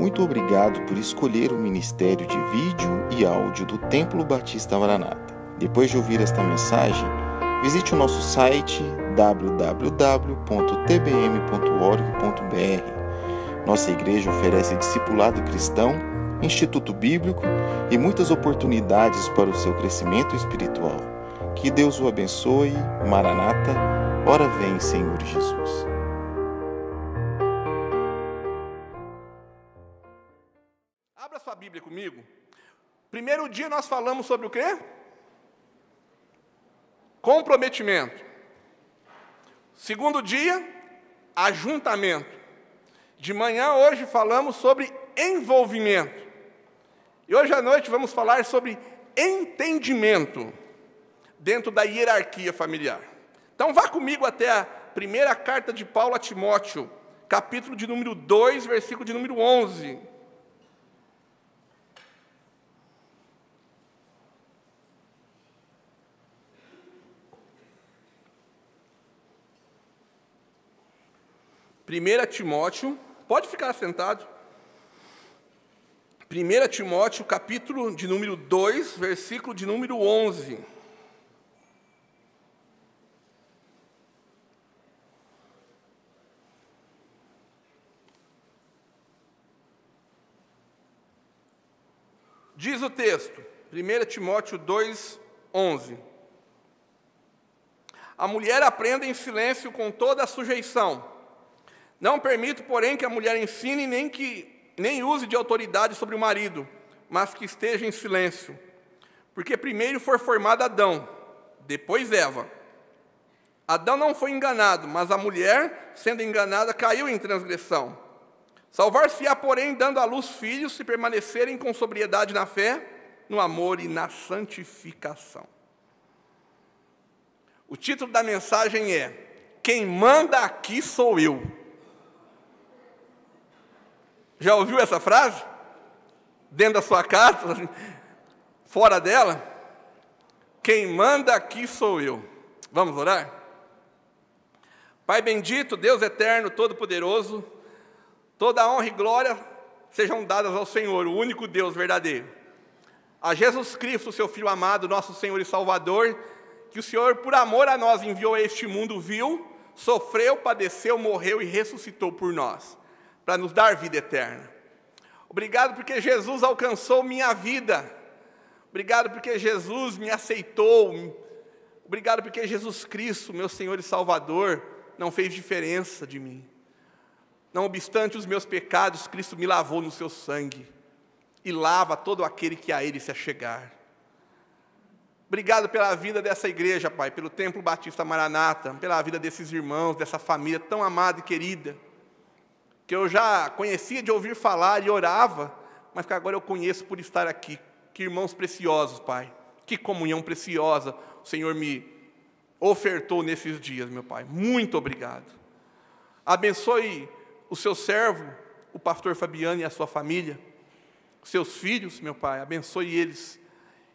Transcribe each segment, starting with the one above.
Muito obrigado por escolher o Ministério de Vídeo e Áudio do Templo Batista Maranata. Depois de ouvir esta mensagem, visite o nosso site www.tbm.org.br. Nossa igreja oferece discipulado cristão, instituto bíblico e muitas oportunidades para o seu crescimento espiritual. Que Deus o abençoe. Maranata, ora vem, Senhor Jesus. Abra sua Bíblia comigo. Primeiro dia nós falamos sobre o quê? Comprometimento. Segundo dia, ajuntamento. De manhã, hoje, falamos sobre envolvimento. E hoje à noite vamos falar sobre entendimento dentro da hierarquia familiar. Então vá comigo até a primeira carta de Paulo a Timóteo, capítulo de número 2, versículo de número 11. Primeira Timóteo, pode ficar sentado. 1 Timóteo, capítulo de número 2, versículo de número 11. Diz o texto, 1 Timóteo 2, 11. A mulher aprenda em silêncio com toda a sujeição. Não permito, porém, que a mulher ensine nem use de autoridade sobre o marido, mas que esteja em silêncio. Porque primeiro foi formado Adão, depois Eva. Adão não foi enganado, mas a mulher, sendo enganada, caiu em transgressão. Salvar-se-á, porém, dando à luz filhos, se permanecerem com sobriedade na fé, no amor e na santificação. O título da mensagem é: Quem manda aqui sou eu. Já ouviu essa frase? Dentro da sua casa, fora dela? Quem manda aqui sou eu. Vamos orar? Pai bendito, Deus eterno, todo-poderoso, toda a honra e glória sejam dadas ao Senhor, o único Deus verdadeiro. A Jesus Cristo, seu Filho amado, nosso Senhor e Salvador, que o Senhor, por amor a nós, enviou a este mundo, viu, sofreu, padeceu, morreu e ressuscitou por nós, para nos dar vida eterna. Obrigado porque Jesus alcançou minha vida. Obrigado porque Jesus me aceitou. Obrigado porque Jesus Cristo, meu Senhor e Salvador, não fez diferença de mim. Não obstante os meus pecados, Cristo me lavou no seu sangue e lava todo aquele que a Ele se achegar. Obrigado pela vida dessa igreja, Pai, pelo Templo Batista Maranata, pela vida desses irmãos, dessa família tão amada e querida, que eu já conhecia de ouvir falar e orava, mas que agora eu conheço por estar aqui. Que irmãos preciosos, Pai, que comunhão preciosa o Senhor me ofertou nesses dias, meu Pai. Muito obrigado. Abençoe o seu servo, o pastor Fabiano e a sua família, os seus filhos, meu Pai, abençoe eles.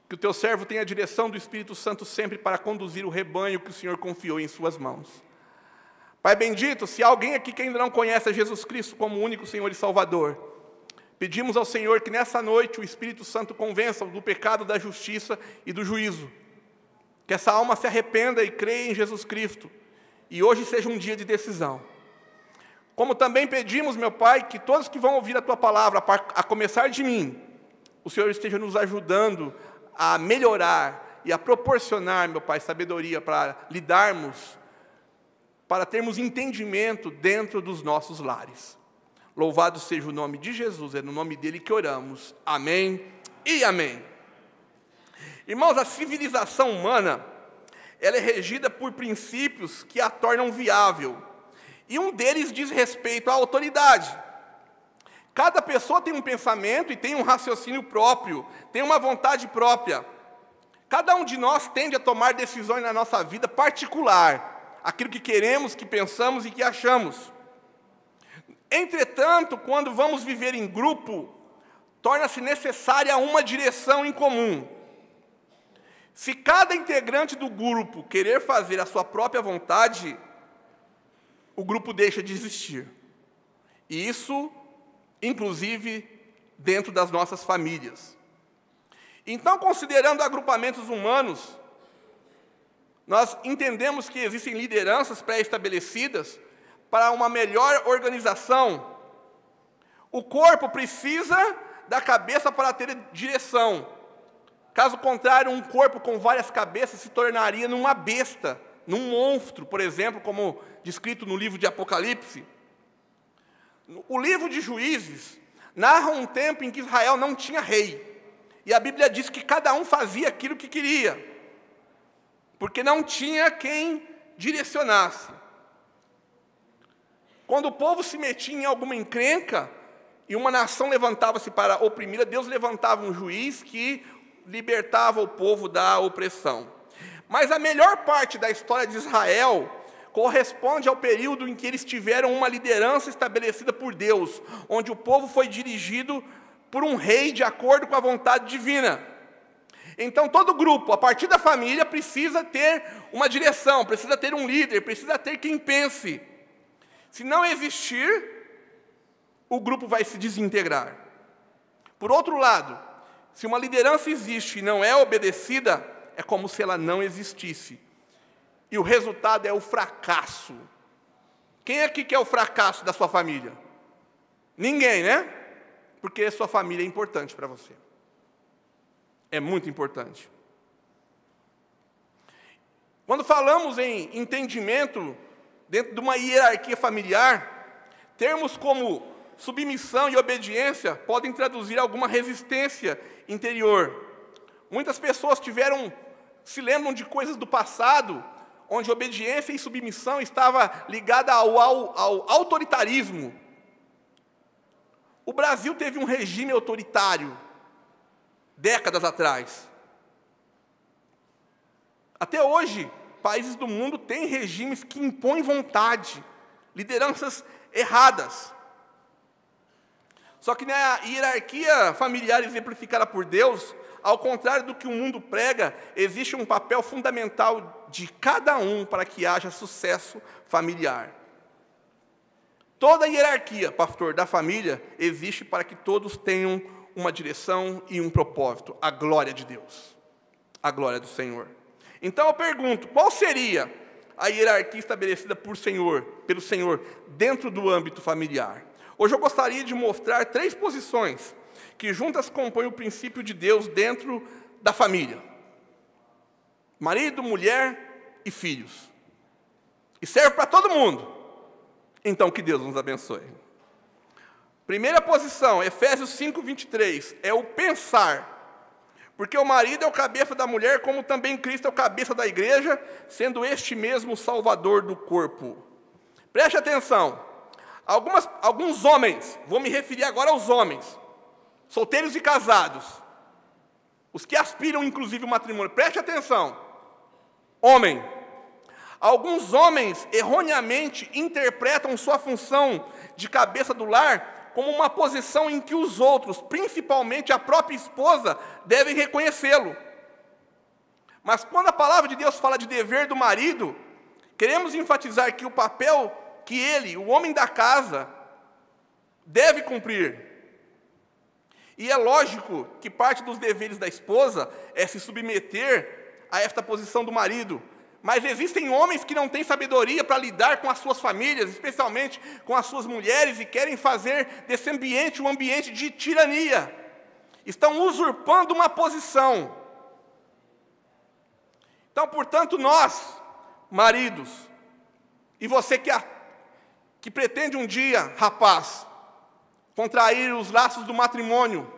Que o teu servo tenha a direção do Espírito Santo sempre para conduzir o rebanho que o Senhor confiou em suas mãos. Pai bendito, se há alguém aqui que ainda não conhece a Jesus Cristo como único Senhor e Salvador, pedimos ao Senhor que nessa noite o Espírito Santo convença do pecado, da justiça e do juízo. Que essa alma se arrependa e creia em Jesus Cristo. E hoje seja um dia de decisão. Como também pedimos, meu Pai, que todos que vão ouvir a Tua palavra, a começar de mim, o Senhor esteja nos ajudando a melhorar e a proporcionar, meu Pai, sabedoria para lidarmos, para termos entendimento dentro dos nossos lares. Louvado seja o nome de Jesus, é no nome dele que oramos. Amém e amém. Irmãos, a civilização humana, ela é regida por princípios que a tornam viável. E um deles diz respeito à autoridade. Cada pessoa tem um pensamento e tem um raciocínio próprio, tem uma vontade própria. Cada um de nós tende a tomar decisões na nossa vida particular, aquilo que queremos, que pensamos e que achamos. Entretanto, quando vamos viver em grupo, torna-se necessária uma direção em comum. Se cada integrante do grupo querer fazer a sua própria vontade, o grupo deixa de existir. E isso inclusive dentro das nossas famílias. Então, considerando agrupamentos humanos, nós entendemos que existem lideranças pré-estabelecidas para uma melhor organização. O corpo precisa da cabeça para ter direção. Caso contrário, um corpo com várias cabeças se tornaria numa besta, num monstro, por exemplo, como descrito no livro de Apocalipse. O livro de Juízes narra um tempo em que Israel não tinha rei. E a Bíblia diz que cada um fazia aquilo que queria, porque não tinha quem direcionasse. Quando o povo se metia em alguma encrenca, e uma nação levantava-se para oprimir, Deus levantava um juiz que libertava o povo da opressão. Mas a melhor parte da história de Israel corresponde ao período em que eles tiveram uma liderança estabelecida por Deus, onde o povo foi dirigido por um rei de acordo com a vontade divina. Então, todo grupo, a partir da família, precisa ter uma direção, precisa ter um líder, precisa ter quem pense. Se não existir, o grupo vai se desintegrar. Por outro lado, se uma liderança existe e não é obedecida, é como se ela não existisse. E o resultado é o fracasso. Quem aqui quer o fracasso da sua família? Ninguém, né? Porque a sua família é importante para você. É muito importante. Quando falamos em entendimento dentro de uma hierarquia familiar, termos como submissão e obediência podem traduzir alguma resistência interior. Muitas pessoas se lembram de coisas do passado, onde obediência e submissão estava ligada ao autoritarismo. O Brasil teve um regime autoritário décadas atrás. Até hoje, países do mundo têm regimes que impõem vontade, lideranças erradas. Só que na hierarquia familiar exemplificada por Deus, ao contrário do que o mundo prega, existe um papel fundamental de cada um para que haja sucesso familiar. Toda a hierarquia, pastor, da família existe para que todos tenham uma direção e um propósito, a glória de Deus, a glória do Senhor. Então eu pergunto, qual seria a hierarquia estabelecida pelo Senhor, dentro do âmbito familiar? Hoje eu gostaria de mostrar 3 posições que juntas compõem o princípio de Deus dentro da família. Marido, mulher e filhos. E serve para todo mundo. Então que Deus nos abençoe. Primeira posição, Efésios 5:23, é o pensar. Porque o marido é o cabeça da mulher, como também Cristo é o cabeça da igreja, sendo este mesmo o salvador do corpo. Preste atenção. Alguns homens, vou me referir agora aos homens, solteiros e casados, os que aspiram inclusive ao matrimônio, preste atenção. Homem, alguns homens erroneamente interpretam sua função de cabeça do lar como uma posição em que os outros, principalmente a própria esposa, devem reconhecê-lo. Mas quando a palavra de Deus fala de dever do marido, queremos enfatizar que o papel que ele, o homem da casa, deve cumprir. E é lógico que parte dos deveres da esposa é se submeter a esta posição do marido. Mas existem homens que não têm sabedoria para lidar com as suas famílias, especialmente com as suas mulheres, e querem fazer desse ambiente um ambiente de tirania. Estão usurpando uma posição. Então, portanto, nós, maridos, e você que pretende um dia, rapaz, contrair os laços do matrimônio,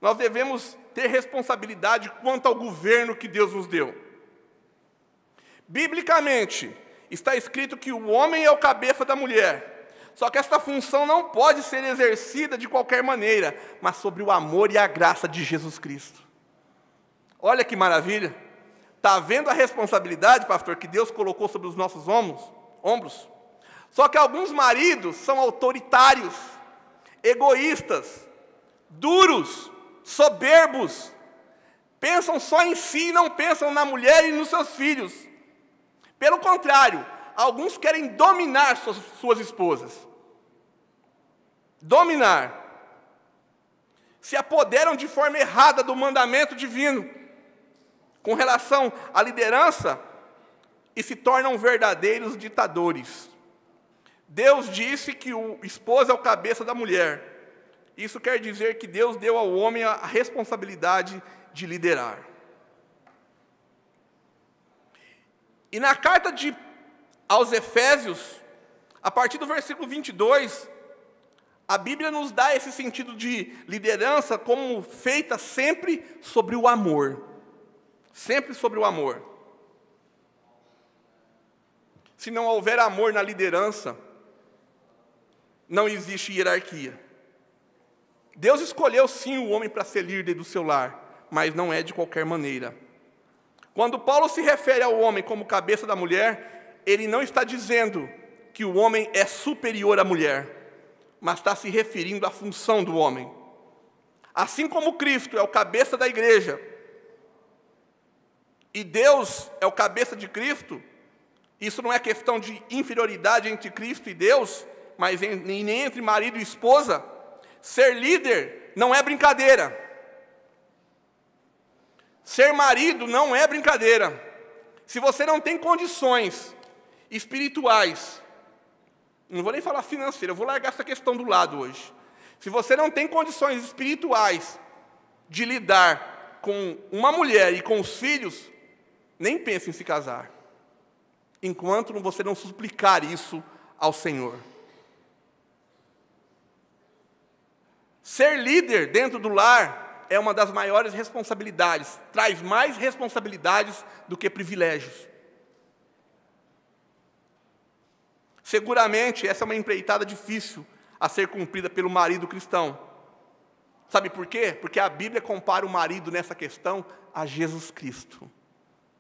nós devemos ter responsabilidade quanto ao governo que Deus nos deu. Biblicamente, está escrito que o homem é o cabeça da mulher. Só que esta função não pode ser exercida de qualquer maneira, mas sobre o amor e a graça de Jesus Cristo. Olha que maravilha. Está vendo a responsabilidade, pastor, que Deus colocou sobre os nossos ombros? Só que alguns maridos são autoritários, egoístas, duros, soberbos, pensam só em si e não pensam na mulher e nos seus filhos. Pelo contrário, alguns querem dominar suas esposas. dominar, se apoderam de forma errada do mandamento divino com relação à liderança e se tornam verdadeiros ditadores. Deus disse que o esposo é o cabeça da mulher. Isso quer dizer que Deus deu ao homem a responsabilidade de liderar. E na carta aos Efésios, a partir do versículo 22, a Bíblia nos dá esse sentido de liderança como feita sempre sobre o amor. Sempre sobre o amor. Se não houver amor na liderança, não existe hierarquia. Deus escolheu sim o homem para ser líder do seu lar, mas não é de qualquer maneira. Quando Paulo se refere ao homem como cabeça da mulher, ele não está dizendo que o homem é superior à mulher, mas está se referindo à função do homem. Assim como Cristo é o cabeça da igreja, e Deus é o cabeça de Cristo, isso não é questão de inferioridade entre Cristo e Deus, mas nem entre marido e esposa. Ser líder não é brincadeira. Ser marido não é brincadeira. Se você não tem condições espirituais, não vou nem falar financeira, eu vou largar essa questão do lado hoje. Se você não tem condições espirituais de lidar com uma mulher e com os filhos, nem pense em se casar, enquanto você não suplicar isso ao Senhor. Ser líder dentro do lar é uma das maiores responsabilidades, traz mais responsabilidades do que privilégios. Seguramente, essa é uma empreitada difícil a ser cumprida pelo marido cristão. Sabe por quê? Porque a Bíblia compara o marido nessa questão a Jesus Cristo.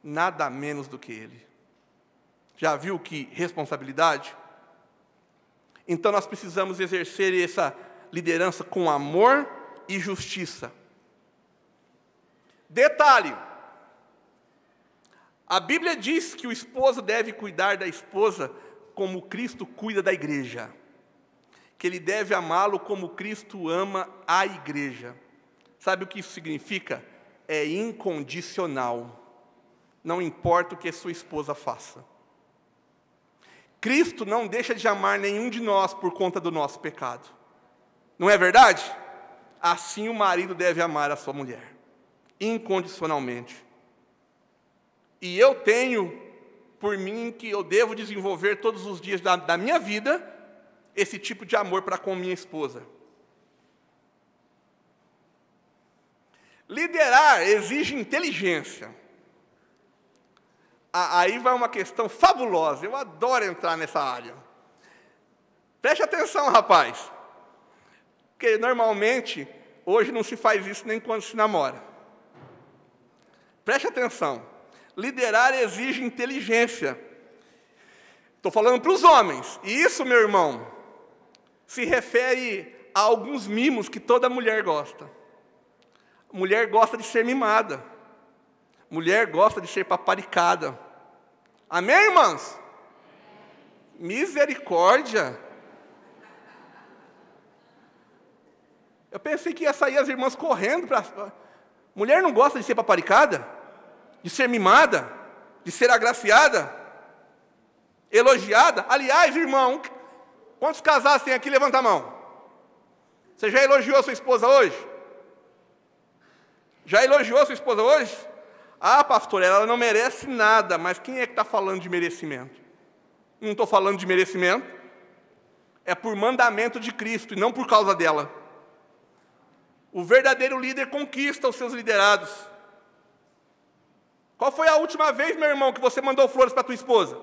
Nada menos do que Ele. Já viu que responsabilidade? Então nós precisamos exercer essa liderança com amor e justiça. Detalhe, a Bíblia diz que o esposo deve cuidar da esposa como Cristo cuida da igreja, que ele deve amá-lo como Cristo ama a igreja. Sabe o que isso significa? É incondicional, não importa o que a sua esposa faça. Cristo não deixa de amar nenhum de nós por conta do nosso pecado. Não é verdade? Assim o marido deve amar a sua mulher, incondicionalmente. E eu tenho por mim que eu devo desenvolver todos os dias da minha vida esse tipo de amor para com minha esposa. Liderar exige inteligência. Aí vai uma questão fabulosa, eu adoro entrar nessa área. Preste atenção, rapaz. Porque normalmente, hoje não se faz isso nem quando se namora. Preste atenção. Liderar exige inteligência. Estou falando para os homens. E isso, meu irmão, se refere a alguns mimos que toda mulher gosta. Mulher gosta de ser mimada. Mulher gosta de ser paparicada. Amém, irmãs? Misericórdia. Eu pensei que ia sair as irmãs correndo para... Mulher não gosta de ser paparicada? De ser mimada? De ser agraciada? Elogiada? Aliás, irmão, quantos casais tem aqui? Levanta a mão. Você já elogiou a sua esposa hoje? Já elogiou a sua esposa hoje? Ah, pastor, ela não merece nada, mas quem é que está falando de merecimento? Não estou falando de merecimento. É por mandamento de Cristo e não por causa dela. O verdadeiro líder conquista os seus liderados. Qual foi a última vez, meu irmão, que você mandou flores para a tua esposa?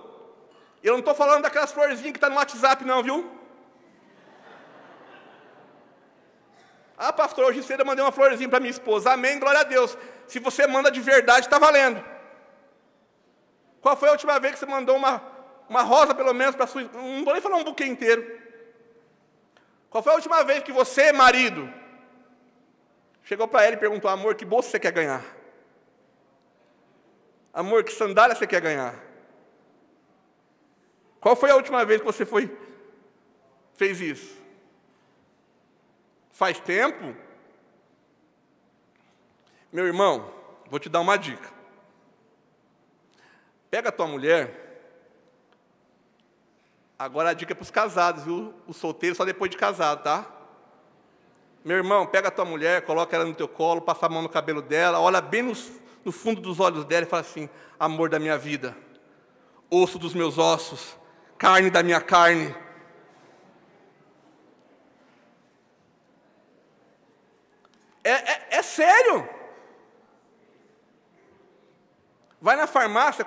Eu não estou falando daquelas florzinhas que estão no WhatsApp, não, viu? Ah, pastor, hoje cedo eu mandei uma florzinha para minha esposa. Amém, glória a Deus. Se você manda de verdade, está valendo. Qual foi a última vez que você mandou uma rosa, pelo menos, para sua esposa? Não vou nem falar um buquê inteiro. Qual foi a última vez que você, marido, chegou para ela e perguntou: amor, que bolsa você quer ganhar? Amor, que sandália você quer ganhar? Qual foi a última vez que você fez isso? Faz tempo. Meu irmão, vou te dar uma dica. Pega a tua mulher. Agora a dica é para os casados, viu? Os solteiros só depois de casado, tá? Meu irmão, pega a tua mulher, coloca ela no teu colo, passa a mão no cabelo dela, olha bem no fundo dos olhos dela e fala assim: amor da minha vida, osso dos meus ossos, carne da minha carne. É sério. Vai na farmácia,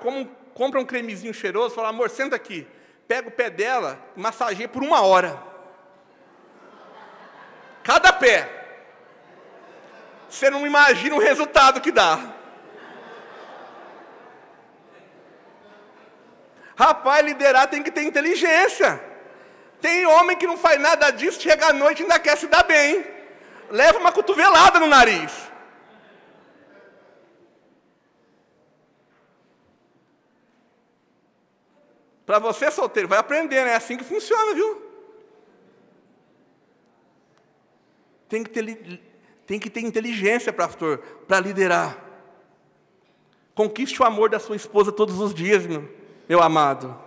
compra um cremezinho cheiroso, fala: amor, senta aqui. Pega o pé dela, massageia por 1 hora. Cada pé. Você não imagina o resultado que dá. Rapaz, liderar tem que ter inteligência. Tem homem que não faz nada disso, chega à noite e ainda quer se dar bem. Leva uma cotovelada no nariz. Para você solteiro, vai aprendendo, é assim que funciona, viu? Tem que ter inteligência, pastor, para liderar. Conquiste o amor da sua esposa todos os dias, meu amado.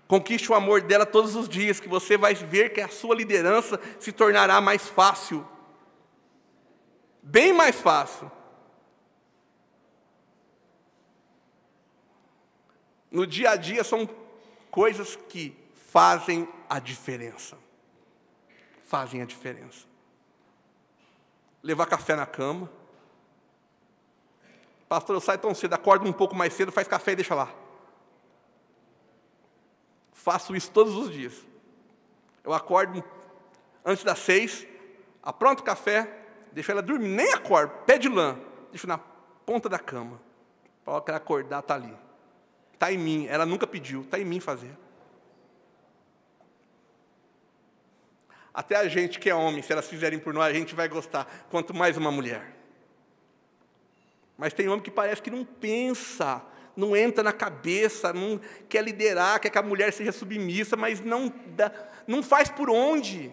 Conquiste o amor dela todos os dias, que você vai ver que a sua liderança se tornará mais fácil. Bem mais fácil. No dia a dia são coisas que fazem a diferença. Fazem a diferença. Levar café na cama. Pastor, eu saio tão cedo, acordo um pouco mais cedo, faz café e deixa lá. Faço isso todos os dias. Eu acordo antes das 6, apronto o café, deixo ela dormir, nem acordo, pé de lã, deixo na ponta da cama. Para ela acordar, está ali. Está em mim, ela nunca pediu, está em mim fazer. Até a gente que é homem, se elas fizerem por nós, a gente vai gostar, quanto mais uma mulher. Mas tem homem que parece que não pensa, não entra na cabeça, não quer liderar, quer que a mulher seja submissa, mas não faz por onde.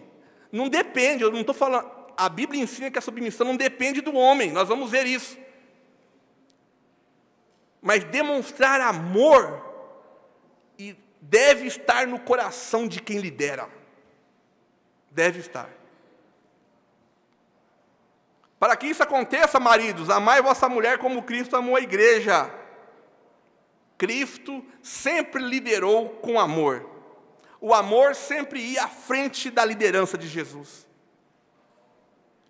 Não depende, eu não estou falando... A Bíblia ensina que a submissão não depende do homem, nós vamos ver isso. Mas demonstrar amor deve estar no coração de quem lidera. Deve estar. Para que isso aconteça, maridos, amai vossa mulher como Cristo amou a igreja. Cristo sempre liderou com amor. O amor sempre ia à frente da liderança de Jesus.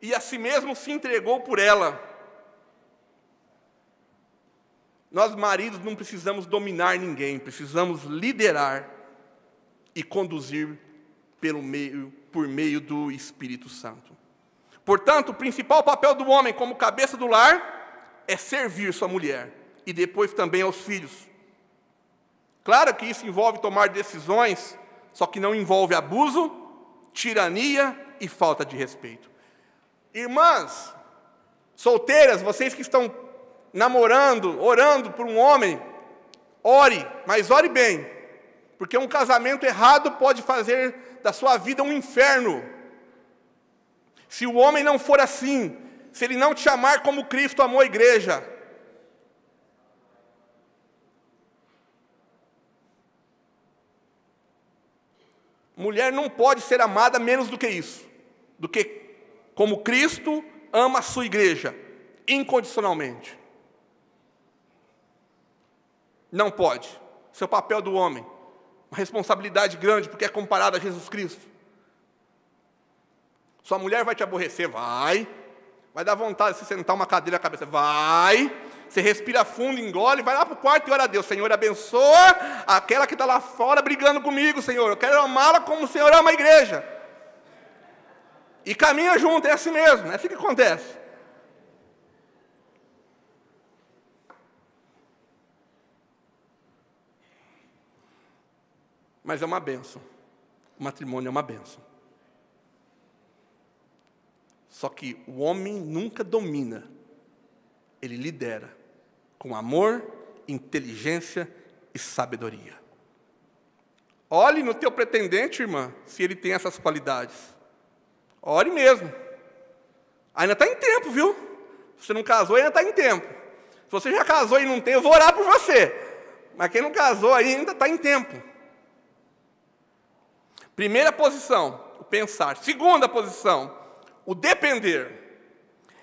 E a si mesmo se entregou por ela. Nós, maridos, não precisamos dominar ninguém, precisamos liderar e conduzir por meio do Espírito Santo. Portanto, o principal papel do homem como cabeça do lar é servir sua mulher e depois também aos filhos. Claro que isso envolve tomar decisões, só que não envolve abuso, tirania e falta de respeito. Irmãs, solteiras, vocês que estão namorando, orando por um homem, ore, mas ore bem, porque um casamento errado pode fazer da sua vida um inferno. Se o homem não for assim, se ele não te amar como Cristo amou a igreja, mulher não pode ser amada menos do que isso, do que como Cristo ama a sua igreja, incondicionalmente. Não pode. Esse é o papel do homem. Uma responsabilidade grande, porque é comparado a Jesus Cristo. Sua mulher vai te aborrecer? Vai. Vai dar vontade de você sentar uma cadeira na cabeça? Vai. Você respira fundo, engole, vai lá para o quarto e ora a Deus. Senhor, abençoa aquela que está lá fora brigando comigo, Senhor. Eu quero amá-la como o Senhor ama a igreja. E caminha junto, é assim mesmo, é assim que acontece. Mas é uma bênção. O matrimônio é uma bênção. Só que o homem nunca domina. Ele lidera com amor, inteligência e sabedoria. Olhe no teu pretendente, irmã, se ele tem essas qualidades. Ore mesmo. Ainda está em tempo, viu? Se você não casou, ainda está em tempo. Se você já casou e não tem, eu vou orar por você. Mas quem não casou ainda está em tempo. Primeira posição, o pensar. Segunda posição, o depender.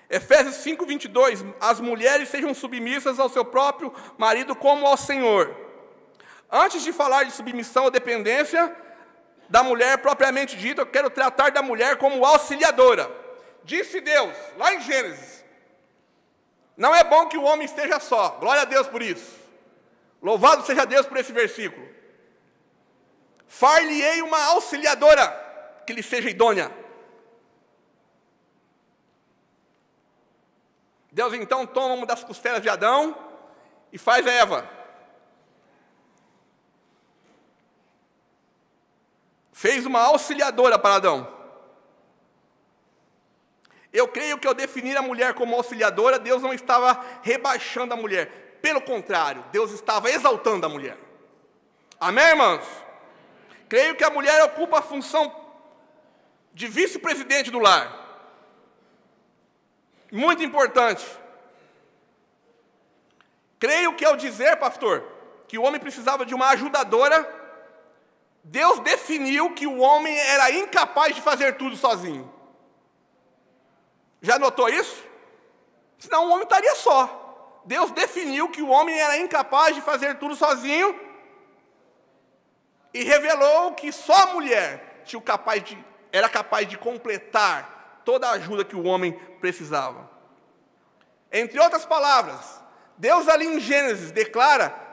Efésios 5:22, as mulheres sejam submissas ao seu próprio marido como ao Senhor. Antes de falar de submissão ou dependência da mulher propriamente dita, eu quero tratar da mulher como auxiliadora. Disse Deus, lá em Gênesis, não é bom que o homem esteja só. Glória a Deus por isso. Louvado seja Deus por esse versículo. Far-lhe-ei uma auxiliadora que lhe seja idônea. Deus então toma uma das costelas de Adão e faz Eva. Fez uma auxiliadora para Adão. Eu creio que ao definir a mulher como auxiliadora, Deus não estava rebaixando a mulher. Pelo contrário, Deus estava exaltando a mulher. Amém, irmãos? Creio que a mulher ocupa a função de vice-presidente do lar. Muito importante. Creio que ao dizer, pastor, que o homem precisava de uma ajudadora, Deus definiu que o homem era incapaz de fazer tudo sozinho. Já notou isso? Senão o homem estaria só. Deus definiu que o homem era incapaz de fazer tudo sozinho e revelou que só a mulher era capaz de completar toda a ajuda que o homem precisava. Entre outras palavras, Deus ali em Gênesis declara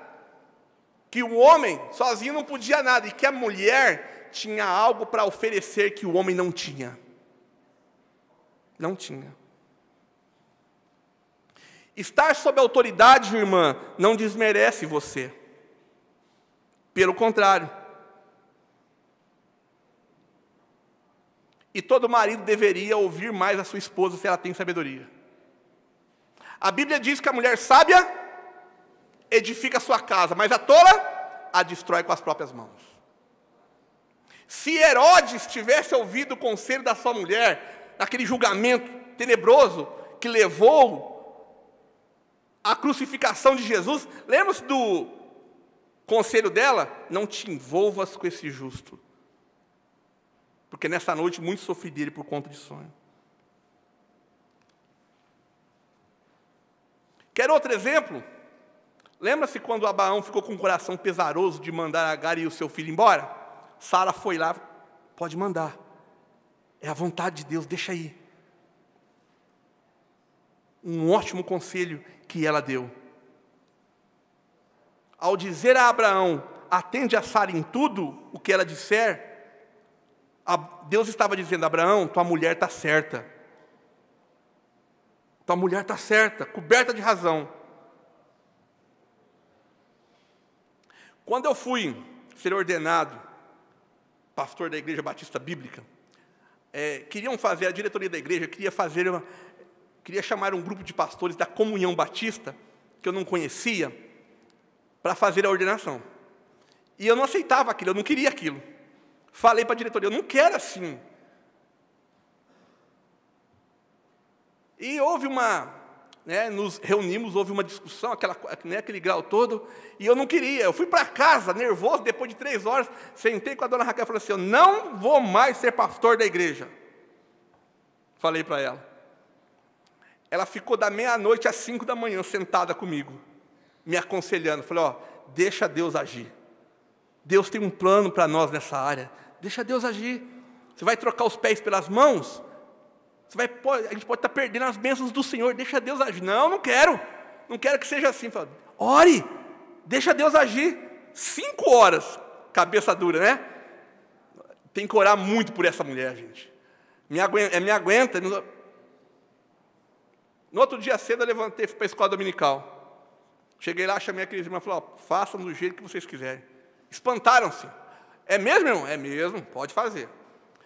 que o homem sozinho não podia nada e que a mulher tinha algo para oferecer que o homem não tinha. Não tinha. Estar sob autoridade, irmã, não desmerece você. Pelo contrário. E todo marido deveria ouvir mais a sua esposa se ela tem sabedoria. A Bíblia diz que a mulher sábia edifica a sua casa, mas a tola a destrói com as próprias mãos. Se Herodes tivesse ouvido o conselho da sua mulher, naquele julgamento tenebroso que levou à crucificação de Jesus, lembra-se do conselho dela? Não te envolvas com esse justo. Porque nessa noite muitos sofreram por conta de sonho. Quer outro exemplo? Lembra-se quando Abraão ficou com o coração pesaroso de mandar Agar e o seu filho embora? Sara foi lá, pode mandar. É a vontade de Deus, deixa aí. Um ótimo conselho que ela deu. Ao dizer a Abraão, atende a Sara em tudo o que ela disser, Deus estava dizendo, Abraão, tua mulher está certa. Tua mulher está certa, coberta de razão. Quando eu fui ser ordenado pastor da Igreja Batista Bíblica, queriam fazer, a diretoria da igreja queria chamar um grupo de pastores da Comunhão Batista, que eu não conhecia, para fazer a ordenação. E eu não aceitava aquilo, eu não queria aquilo. Falei para a diretoria, eu não quero assim. E houve nos reunimos, houve uma discussão, aquele grau todo, e eu não queria. Eu fui para casa, nervoso, depois de 3 horas, sentei com a dona Raquel e falei assim, eu não vou mais ser pastor da igreja. Falei para ela. Ela ficou da meia-noite às 5 da manhã, sentada comigo, me aconselhando. Falei, deixa Deus agir. Deus tem um plano para nós nessa área. Deixa Deus agir. Você vai trocar os pés pelas mãos? A gente pode estar perdendo as bênçãos do Senhor. Deixa Deus agir. Não quero. Não quero que seja assim. Fala, ore. Deixa Deus agir. 5 horas. Cabeça dura, né? Tem que orar muito por essa mulher, gente. Me aguenta. No outro dia cedo eu levantei, fui para a escola dominical. Cheguei lá, chamei aqueles irmãos e falei, façam do jeito que vocês quiserem. Espantaram-se. É mesmo, irmão? É mesmo, pode fazer.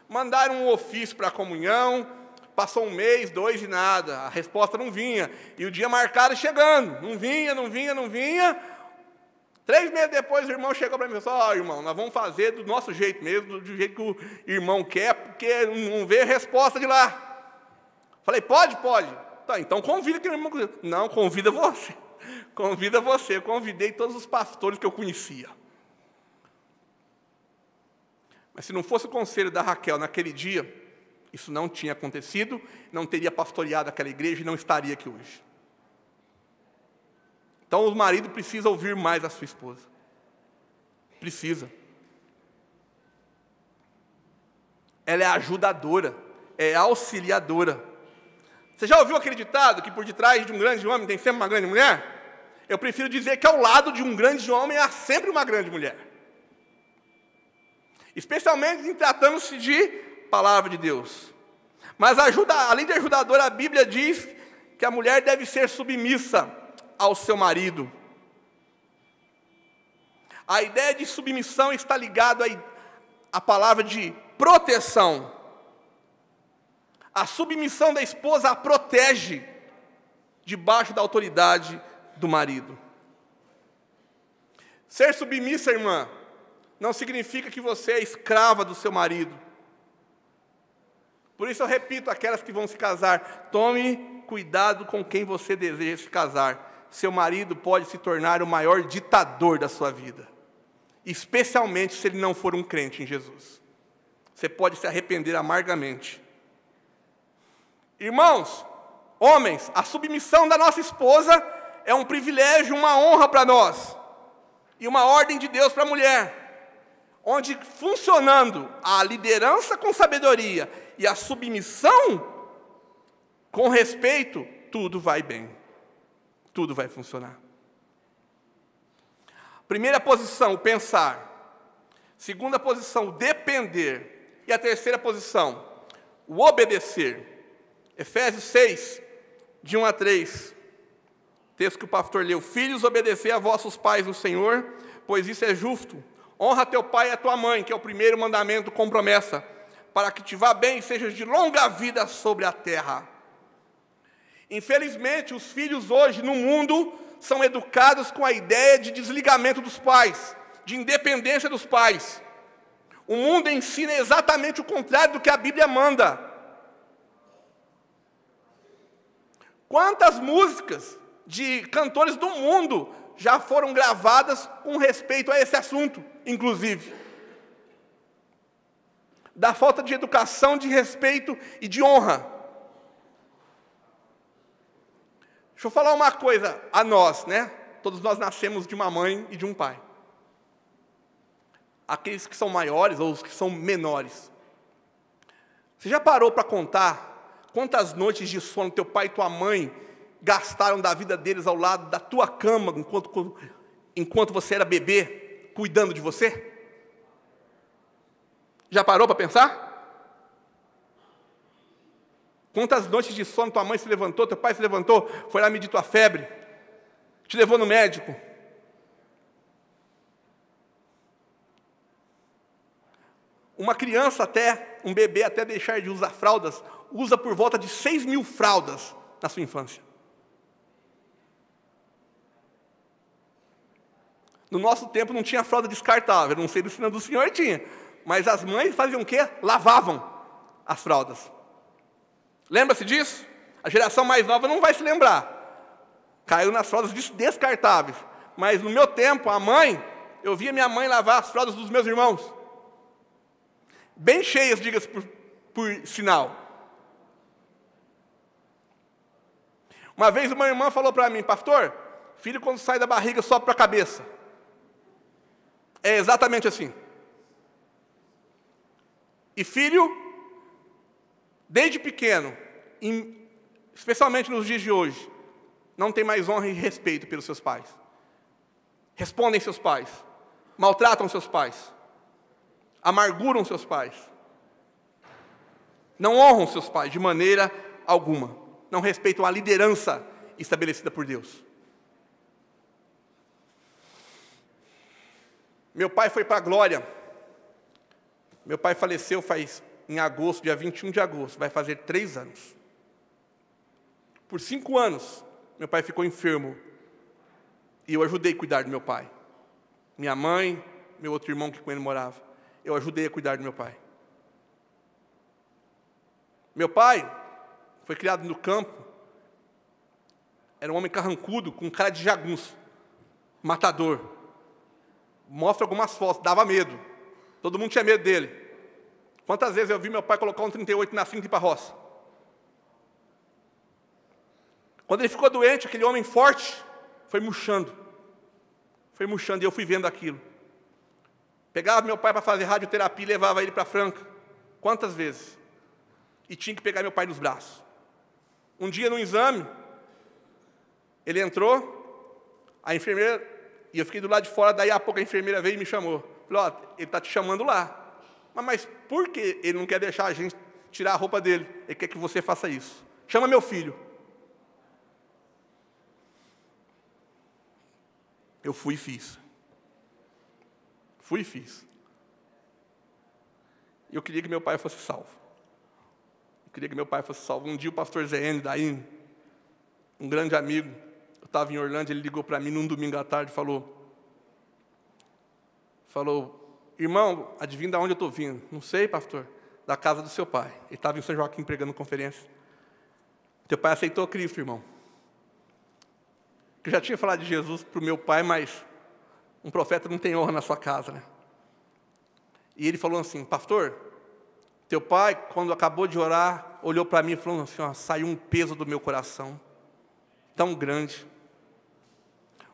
Mandaram um ofício para a comunhão, passou 1 mês, 2 e nada. A resposta não vinha. E o dia marcado chegando. Não vinha. 3 meses depois o irmão chegou para mim e falou, irmão, nós vamos fazer do nosso jeito mesmo, do jeito que o irmão quer, porque não veio resposta de lá. Falei, pode? Tá, então convida aquele irmão. Não, convida você. Convida você. Eu convidei todos os pastores que eu conhecia. Mas se não fosse o conselho da Raquel naquele dia, isso não tinha acontecido, não teria pastoreado aquela igreja e não estaria aqui hoje. Então o marido precisa ouvir mais a sua esposa. Precisa. Ela é ajudadora, é auxiliadora. Você já ouviu aquele ditado que por detrás de um grande homem tem sempre uma grande mulher? Eu prefiro dizer que ao lado de um grande homem há sempre uma grande mulher. Especialmente em tratando-se de palavra de Deus. Mas além de ajudadora, a Bíblia diz que a mulher deve ser submissa ao seu marido. A ideia de submissão está ligada à palavra de proteção. A submissão da esposa a protege debaixo da autoridade do marido. Ser submissa, irmã, não significa que você é escrava do seu marido. Por isso eu repito àquelas que vão se casar, tome cuidado com quem você deseja se casar. Seu marido pode se tornar o maior ditador da sua vida. Especialmente se ele não for um crente em Jesus. Você pode se arrepender amargamente. Irmãos, homens, a submissão da nossa esposa é um privilégio, uma honra para nós. E uma ordem de Deus para a mulher. Onde funcionando a liderança com sabedoria e a submissão com respeito, tudo vai bem. Tudo vai funcionar. Primeira posição, o pensar. Segunda posição, o depender. E a terceira posição, o obedecer. Efésios 6, de 1 a 3. Texto que o pastor leu. Filhos, obedecei a vossos pais no Senhor, pois isso é justo. Honra teu pai e a tua mãe, que é o primeiro mandamento com promessa, para que te vá bem e sejas de longa vida sobre a terra. Infelizmente, os filhos hoje no mundo são educados com a ideia de desligamento dos pais, de independência dos pais. O mundo ensina exatamente o contrário do que a Bíblia manda. Quantas músicas de cantores do mundo já foram gravadas com respeito a esse assunto, inclusive? Da falta de educação, de respeito e de honra. Deixa eu falar uma coisa a nós, né? Todos nós nascemos de uma mãe e de um pai. Aqueles que são maiores ou os que são menores. Você já parou para contar quantas noites de sono teu pai e tua mãe gastaram da vida deles ao lado da tua cama, enquanto você era bebê, cuidando de você? Já parou para pensar? Quantas noites de sono tua mãe se levantou, teu pai se levantou, foi lá medir tua febre, te levou no médico? Uma criança um bebê até deixar de usar fraldas, usa por volta de 6.000 fraldas na sua infância. No nosso tempo não tinha fralda descartável, não sei do senhor do senhor tinha, mas as mães faziam o quê? Lavavam as fraldas. Lembra-se disso? A geração mais nova não vai se lembrar. Caiu nas fraldas descartáveis. Mas no meu tempo, eu via minha mãe lavar as fraldas dos meus irmãos. Bem cheias, diga-se por sinal. Uma vez uma irmã falou para mim, pastor, filho quando sai da barriga sobe para a cabeça. É exatamente assim. E filho, desde pequeno, especialmente nos dias de hoje, não tem mais honra e respeito pelos seus pais. Respondem seus pais, maltratam seus pais, amarguram seus pais, não honram seus pais de maneira alguma, não respeitam a liderança estabelecida por Deus. Meu pai foi para a glória. Meu pai faleceu em agosto, dia 21 de agosto, vai fazer 3 anos. Por 5 anos, meu pai ficou enfermo. E eu ajudei a cuidar do meu pai. Minha mãe, meu outro irmão que com ele morava. Eu ajudei a cuidar do meu pai. Meu pai foi criado no campo, era um homem carrancudo, com cara de jagunço, matador. Mostra algumas fotos, dava medo. Todo mundo tinha medo dele. Quantas vezes eu vi meu pai colocar um 38 na cinta e ir para a roça? Quando ele ficou doente, aquele homem forte foi murchando. Foi murchando e eu fui vendo aquilo. Pegava meu pai para fazer radioterapia e levava ele para Franca. Quantas vezes? E tinha que pegar meu pai nos braços. Um dia, no exame, ele entrou, a enfermeira, e eu fiquei do lado de fora, daí a pouco a enfermeira veio e me chamou. Falei, ó, ele está te chamando lá. Mas por que ele não quer deixar a gente tirar a roupa dele? Ele quer que você faça isso. Chama meu filho. Eu fui e fiz. Fui e fiz. Eu queria que meu pai fosse salvo. Eu queria que meu pai fosse salvo. Um dia o pastor Zé N, daí, um grande amigo, eu estava em Orlândia, ele ligou para mim num domingo à tarde e falou, irmão, adivinha de onde eu estou vindo? Não sei, pastor, da casa do seu pai. Ele estava em São Joaquim pregando conferência. Teu pai aceitou Cristo, irmão. Eu já tinha falado de Jesus para o meu pai, mas um profeta não tem honra na sua casa, né? E ele falou assim, pastor, teu pai, quando acabou de orar, olhou para mim e falou assim, ó, saiu um peso do meu coração, tão grande.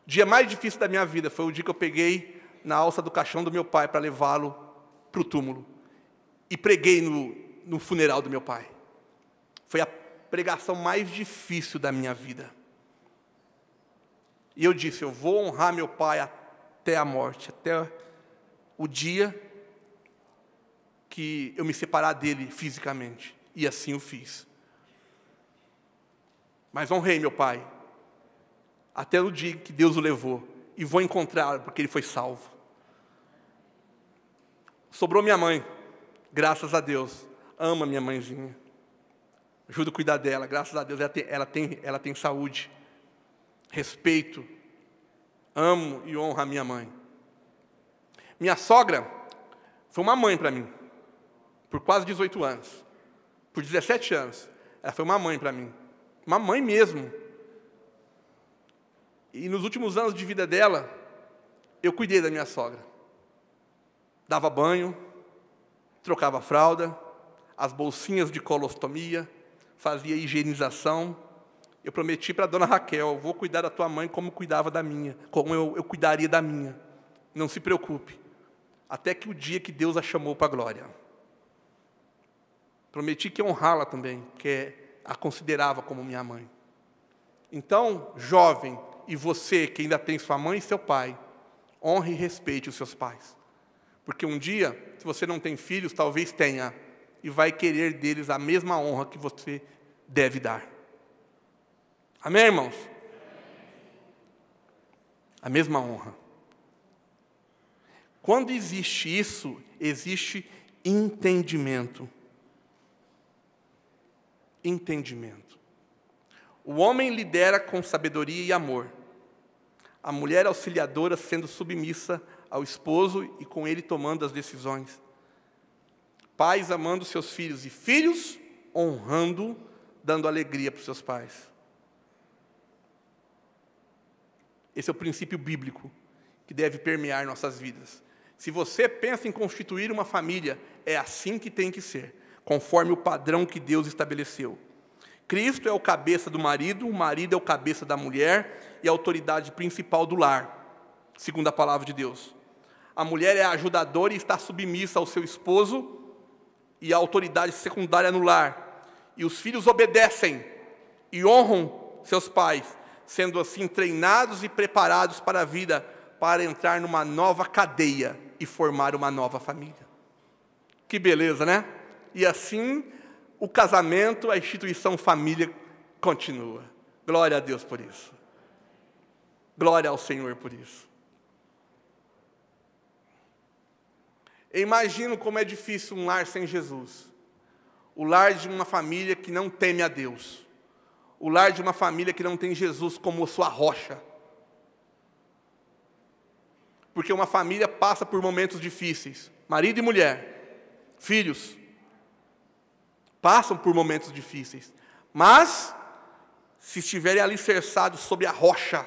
O dia mais difícil da minha vida foi o dia que eu peguei na alça do caixão do meu pai para levá-lo para o túmulo. E preguei no funeral do meu pai. Foi a pregação mais difícil da minha vida. E eu disse, eu vou honrar meu pai até a morte, até o dia que eu me separar dele fisicamente. E assim o fiz. Mas honrei meu pai, até o dia que Deus o levou. E vou encontrá-lo, porque ele foi salvo. Sobrou minha mãe, graças a Deus. Amo a minha mãezinha. Ajudo a cuidar dela, graças a Deus. Ela tem saúde. Respeito. Amo e honro a minha mãe. Minha sogra foi uma mãe para mim. Por quase 18 anos. Por 17 anos. Ela foi uma mãe para mim. Uma mãe mesmo. E nos últimos anos de vida dela, eu cuidei da minha sogra. Dava banho, trocava fralda, as bolsinhas de colostomia, fazia higienização. Eu prometi para a dona Raquel, vou cuidar da tua mãe como cuidava da minha, como eu cuidaria da minha. Não se preocupe. Até que o dia que Deus a chamou para a glória. Prometi que ia honrá-la também, que a considerava como minha mãe. Então, jovem, e você que ainda tem sua mãe e seu pai, honre e respeite os seus pais. Porque um dia, se você não tem filhos, talvez tenha, e vai querer deles a mesma honra que você deve dar. Amém, irmãos? A mesma honra. Quando existe isso, existe entendimento. Entendimento. O homem lidera com sabedoria e amor. A mulher auxiliadora sendo submissa ao esposo e com ele tomando as decisões. Pais amando seus filhos e filhos honrando, dando alegria para os seus pais. Esse é o princípio bíblico que deve permear nossas vidas. Se você pensa em constituir uma família, é assim que tem que ser, conforme o padrão que Deus estabeleceu. Cristo é o cabeça do marido, o marido é o cabeça da mulher e a autoridade principal do lar, segundo a palavra de Deus. A mulher é a ajudadora e está submissa ao seu esposo e a autoridade secundária no lar. E os filhos obedecem e honram seus pais, sendo assim treinados e preparados para a vida, para entrar numa nova cadeia e formar uma nova família. Que beleza, né? E assim, o casamento, a instituição família continua. Glória a Deus por isso. Glória ao Senhor por isso. Eu imagino como é difícil um lar sem Jesus. O lar de uma família que não teme a Deus. O lar de uma família que não tem Jesus como sua rocha. Porque uma família passa por momentos difíceis. Marido e mulher, filhos. passam por momentos difíceis, mas, se estiverem alicerçados sobre a rocha,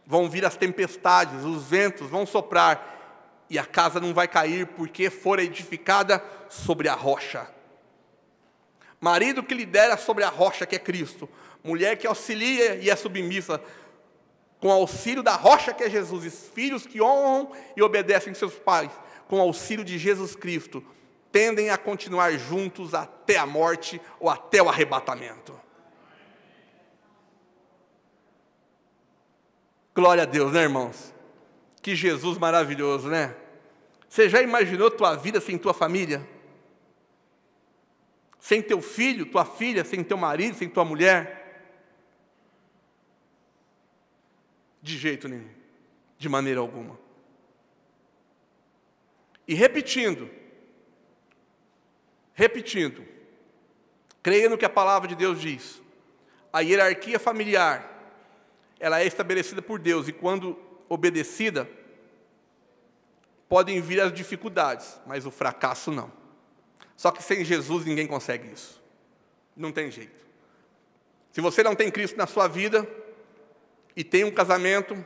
vão vir as tempestades, os ventos vão soprar, e a casa não vai cair, porque for edificada sobre a rocha. Marido que lidera sobre a rocha, que é Cristo. Mulher que auxilia e é submissa, com auxílio da rocha, que é Jesus. Filhos que honram e obedecem seus pais, com auxílio de Jesus Cristo, tendem a continuar juntos até a morte ou até o arrebatamento. Glória a Deus, né, irmãos? Que Jesus maravilhoso, né? Você já imaginou tua vida sem tua família? Sem teu filho, tua filha, sem teu marido, sem tua mulher? De jeito nenhum, de maneira alguma. E repetindo, creia no que a palavra de Deus diz. A hierarquia familiar, ela é estabelecida por Deus, e quando obedecida, podem vir as dificuldades, mas o fracasso não. Só que sem Jesus ninguém consegue isso. Não tem jeito. Se você não tem Cristo na sua vida, e tem um casamento,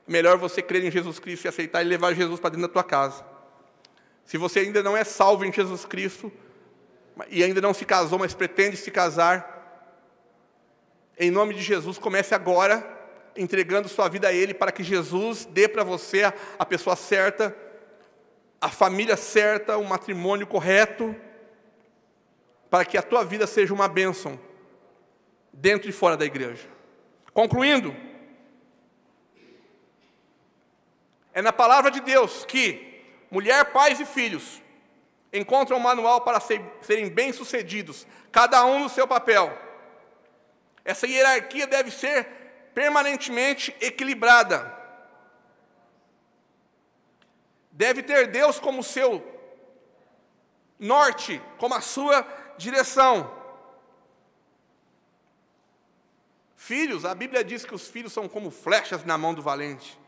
melhor você crer em Jesus Cristo e aceitar e levar Jesus para dentro da tua casa. Se você ainda não é salvo em Jesus Cristo, e ainda não se casou, mas pretende se casar, em nome de Jesus, comece agora, entregando sua vida a Ele, para que Jesus dê para você a pessoa certa, a família certa, o matrimônio correto, para que a tua vida seja uma bênção, dentro e fora da igreja. Concluindo, é na palavra de Deus que mulher, pais e filhos encontram um manual para serem bem-sucedidos, cada um no seu papel. Essa hierarquia deve ser permanentemente equilibrada. Deve ter Deus como seu norte, como a sua direção. Filhos, a Bíblia diz que os filhos são como flechas na mão do valente.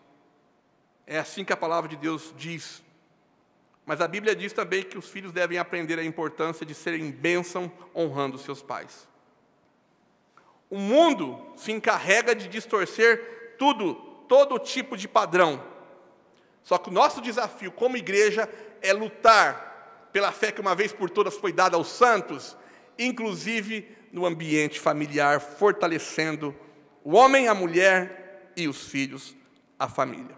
É assim que a palavra de Deus diz. Mas a Bíblia diz também que os filhos devem aprender a importância de serem bênção honrando seus pais. O mundo se encarrega de distorcer todo tipo de padrão. Só que o nosso desafio como igreja é lutar pela fé que uma vez por todas foi dada aos santos, inclusive no ambiente familiar, fortalecendo o homem, a mulher e os filhos, a família.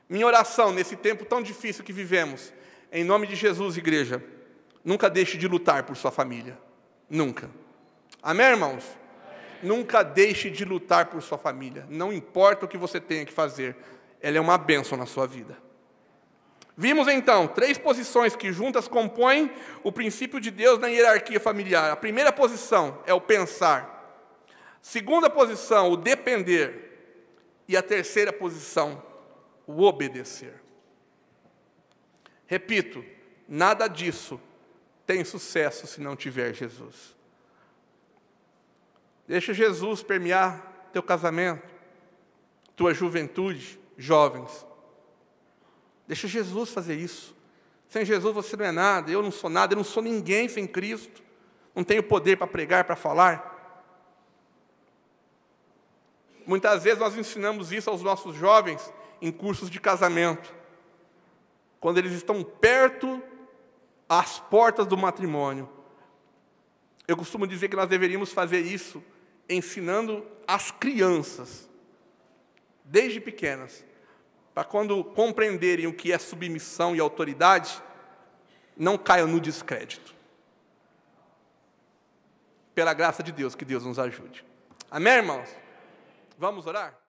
Minha oração nesse tempo tão difícil que vivemos, em nome de Jesus, igreja, nunca deixe de lutar por sua família. Nunca. Amém, irmãos? Nunca deixe de lutar por sua família. Não importa o que você tenha que fazer, ela é uma bênção na sua vida. Vimos então 3 posições que juntas compõem o princípio de Deus na hierarquia familiar. A primeira posição é o pensar. Segunda posição, o depender. E a terceira posição, o obedecer. Repito, nada disso tem sucesso se não tiver Jesus. Deixa Jesus permear teu casamento, tua juventude, jovens. Deixa Jesus fazer isso. Sem Jesus você não é nada, eu não sou nada, eu não sou ninguém sem Cristo. Não tenho poder para pregar, para falar. Muitas vezes nós ensinamos isso aos nossos jovens em cursos de casamento. Quando eles estão perto, às portas do matrimônio. Eu costumo dizer que nós deveríamos fazer isso ensinando as crianças, desde pequenas, para quando compreenderem o que é submissão e autoridade, não caiam no descrédito. Pela graça de Deus, que Deus nos ajude. Amém, irmãos? Vamos orar?